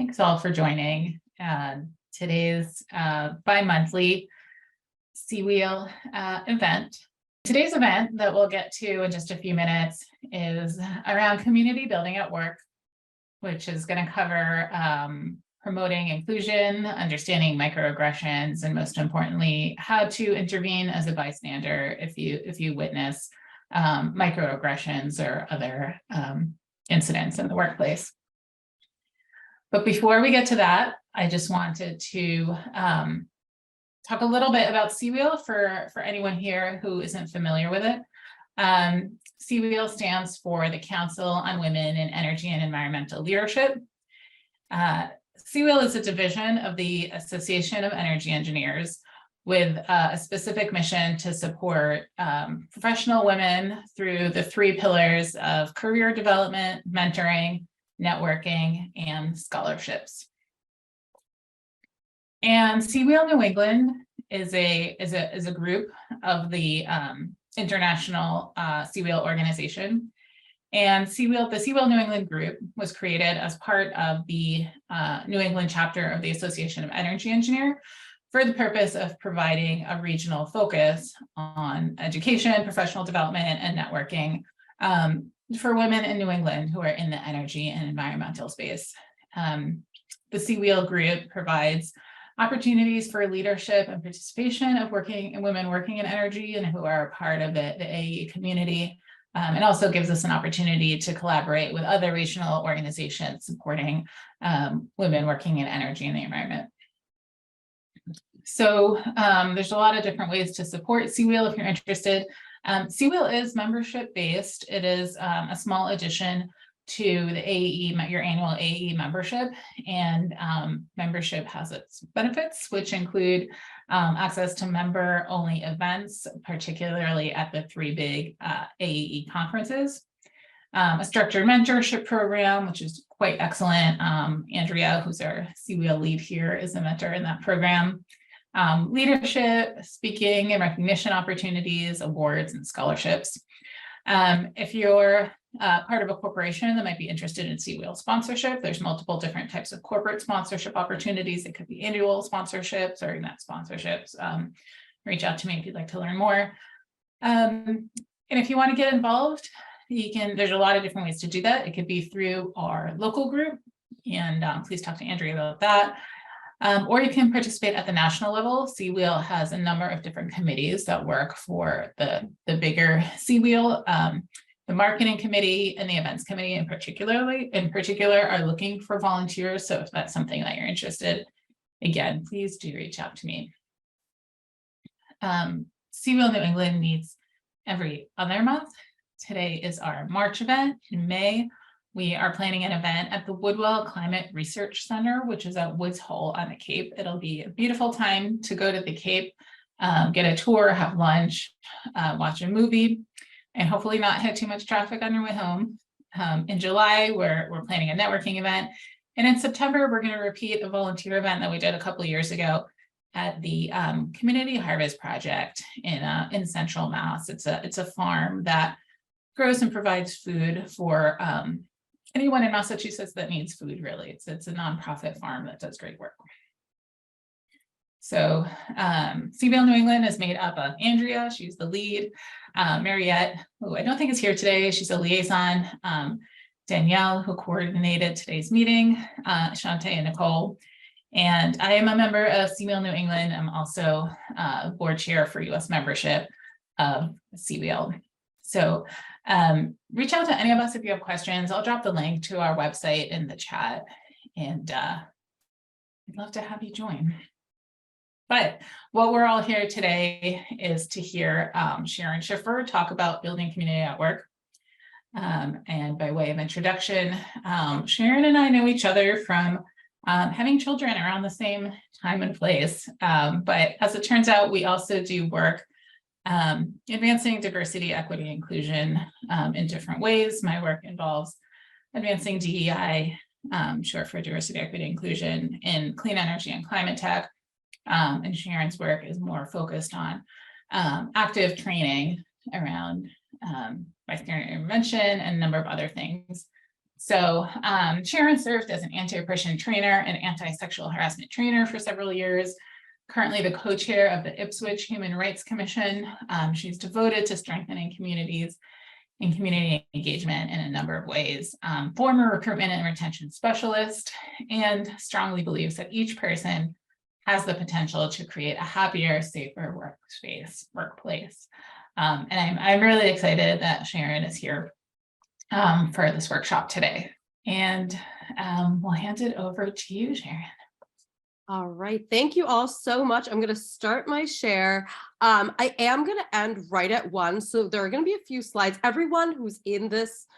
Thanks all for joining today's bi-monthly CWEEL event. Today's event that we'll get to in just a few minutes is around community building at work, which is going to cover promoting inclusion, understanding microaggressions, and most importantly, how to intervene as a bystander if you witness microaggressions or other incidents in the workplace. But before we get to that, I just wanted to talk a little bit about CWEEL for anyone here who isn't familiar with it. CWEEL stands for the Council on Women in Energy and Environmental Leadership. CWEEL is a division of the Association of Energy Engineers with a specific mission to support professional women through the 3 pillars of career development, mentoring, networking, and scholarships. And CWEEL New England is a group of the international CWEEL organization. And the CWEEL New England group was created as part of the New England chapter of the Association of Energy Engineer for the purpose of providing a regional focus on education, professional development, and networking for women in New England who are in the energy and environmental space. The CWEEL group provides opportunities for leadership and participation of women working in energy and who are a part of the AE community. It also gives us an opportunity to collaborate with other regional organizations supporting women working in energy and the environment. So there's a lot of different ways to support CWEEL if you're interested. CWEEL is membership based. It is a small addition to the AE, your annual AE membership, and membership has its benefits, which include access to member-only events, particularly at the 3 big AE conferences, a structured mentorship program, which is quite excellent. Andrea, who's our CWEEL lead here, is a mentor in that program. Leadership, speaking and recognition opportunities, awards, and scholarships. If you're part of a corporation that might be interested in CWEEL sponsorship, there's multiple different types of corporate sponsorship opportunities. It could be annual sponsorships or event sponsorships. Reach out to me if you'd like to learn more. And if you want to get involved, there's a lot of different ways to do that. It could be through our local group, and please talk to Andrea about that. Or you can participate at the national level. CWEEL has a number of different committees that work for the bigger CWEEL. The marketing committee and the events committee in particular are looking for volunteers. So if that's something that you're interested, again, please do reach out to me. CWEEL New England meets every other month. Today is our March event. In May, we are planning an event at the Woodwell Climate Research Center, which is at Woods Hole on the Cape. It'll be a beautiful time to go to the Cape, get a tour, have lunch, watch a movie, and hopefully not hit too much traffic on your way home. In July, we're planning a networking event. And in September, we're going to repeat a volunteer event that we did a couple of years ago at the Community Harvest Project in Central Mass. It's a farm that grows and provides food for anyone in Massachusetts that needs food, really. It's a nonprofit farm that does great work. So CWEEL New England is made up of Andrea, she's the lead, Mariette, who I don't think is here today, she's a liaison, Danielle, who coordinated today's meeting, Shante and Nicole. And I am a member of CWEEL New England. I'm also board chair for US membership of CWEEL. So reach out to any of us if you have questions. I'll drop the link to our website in the chat, and I'd love to have you join. But what we're all here today is to hear Sharon Schiffer talk about building community at work. And by way of introduction, Sharon and I know each other from having children around the same time and place. But as it turns out, we also do work advancing diversity, equity, inclusion in different ways. My work involves advancing DEI, short for diversity, equity, inclusion, in clean energy and climate tech. And Sharon's work is more focused on active training around bystander intervention and a number of other things. So Sharon served as an anti-oppression trainer and anti-sexual harassment trainer for several years. Currently the co-chair of the Ipswich Human Rights Commission. She's devoted to strengthening communities and community engagement in a number of ways. Former recruitment and retention specialist, and strongly believes that each person has the potential to create a happier, safer workplace. And I'm really excited that Sharon is here for this workshop today. And we'll hand it over to you, Sharon. All right, thank you all so much. I'm going to start my share. I am going to end right at 1. So there are going to be a few slides. Everyone who's in this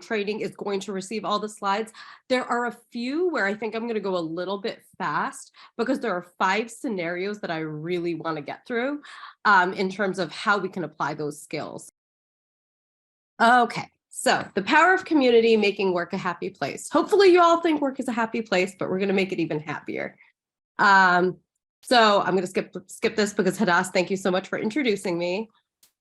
training is going to receive all the slides. There are a few where I think I'm going to go a little bit fast because there are 5 scenarios that I really want to get through in terms of how we can apply those skills. Okay. So the power of community, making work a happy place. Hopefully you all think work is a happy place, but we're going to make it even happier. So I'm going to skip this because Hadass, thank you so much for introducing me.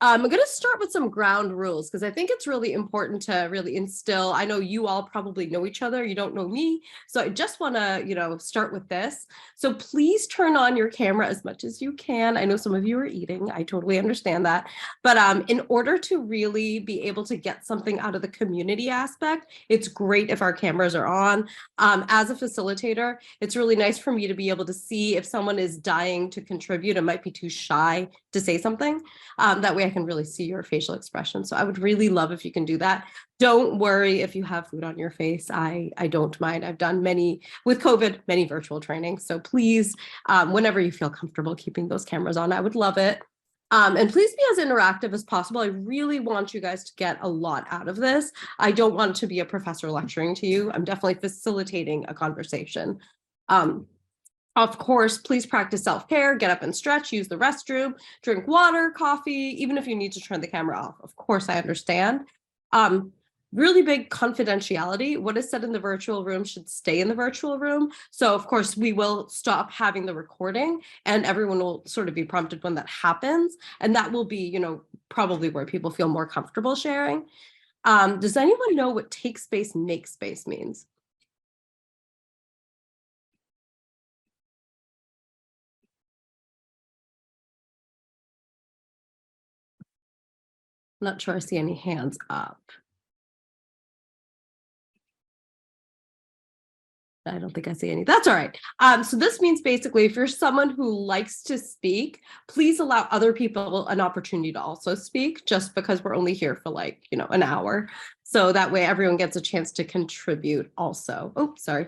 I'm going to start with some ground rules because I think it's really important to really instill. I know you all probably know each other. You don't know me. So I just want to, start with this. So please turn on your camera as much as you can. I know some of you are eating. I totally understand that. But in order to really be able to get something out of the community aspect, it's great if our cameras are on. As a facilitator, it's really nice for me to be able to see if someone is dying to contribute and might be too shy to say something. That way I can really see your facial expression. So I would really love if you can do that. Don't worry if you have food on your face. I don't mind. I've done with COVID, many virtual trainings. So please, whenever you feel comfortable keeping those cameras on, I would love it. And please be as interactive as possible. I really want you guys to get a lot out of this. I don't want to be a professor lecturing to you. I'm definitely facilitating a conversation. Of course, please practice self-care, get up and stretch, use the restroom, drink water, coffee, even if you need to turn the camera off. Of course, I understand. Really big confidentiality. What is said in the virtual room should stay in the virtual room. So of course, we will stop having the recording and everyone will sort of be prompted when that happens. And that will be, probably where people feel more comfortable sharing. Does anyone know what take space, make space means? Not sure I see any hands up. I don't think I see any. That's all right. So this means basically if you're someone who likes to speak, please allow other people an opportunity to also speak just because we're only here for an hour. So that way everyone gets a chance to contribute also. Oh, sorry.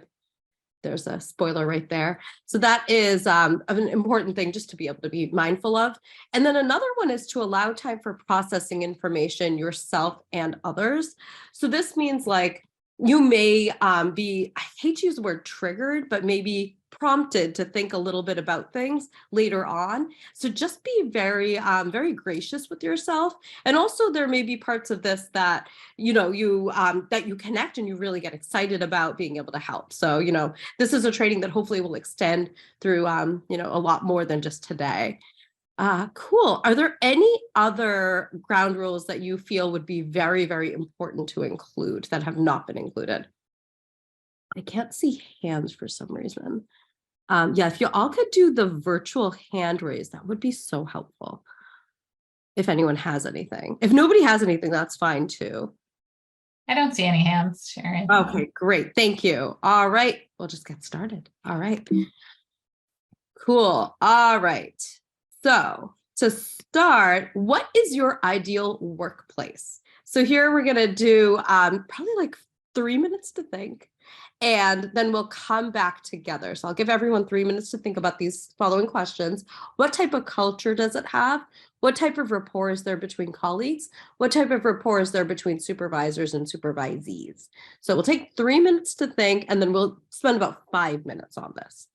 There's a spoiler right there. So that is an important thing just to be able to be mindful of. And then another one is to allow time for processing information yourself and others. So this means you may be, I hate to use the word triggered, but maybe prompted to think a little bit about things later on. So just be very, very gracious with yourself. And also there may be parts of this that, that you connect and you really get excited about being able to help. So, this is a training that hopefully will extend through, a lot more than just today. Cool. Are there any other ground rules that you feel would be very, very important to include that have not been included? I can't see hands for some reason. Yeah, if you all could do the virtual hand raise, that would be so helpful. If anyone has anything. If nobody has anything, that's fine too. I don't see any hands, Sharon. Okay, great. Thank you. All right, we'll just get started. All right. Cool. All right. So to start, what is your ideal workplace? So here we're going to do probably 3 minutes to think, and then we'll come back together. So I'll give everyone 3 minutes to think about these following questions. What type of culture does it have? What type of rapport is there between colleagues? What type of rapport is there between supervisors and supervisees? So we'll take 3 minutes to think, and then we'll spend about 5 minutes on this.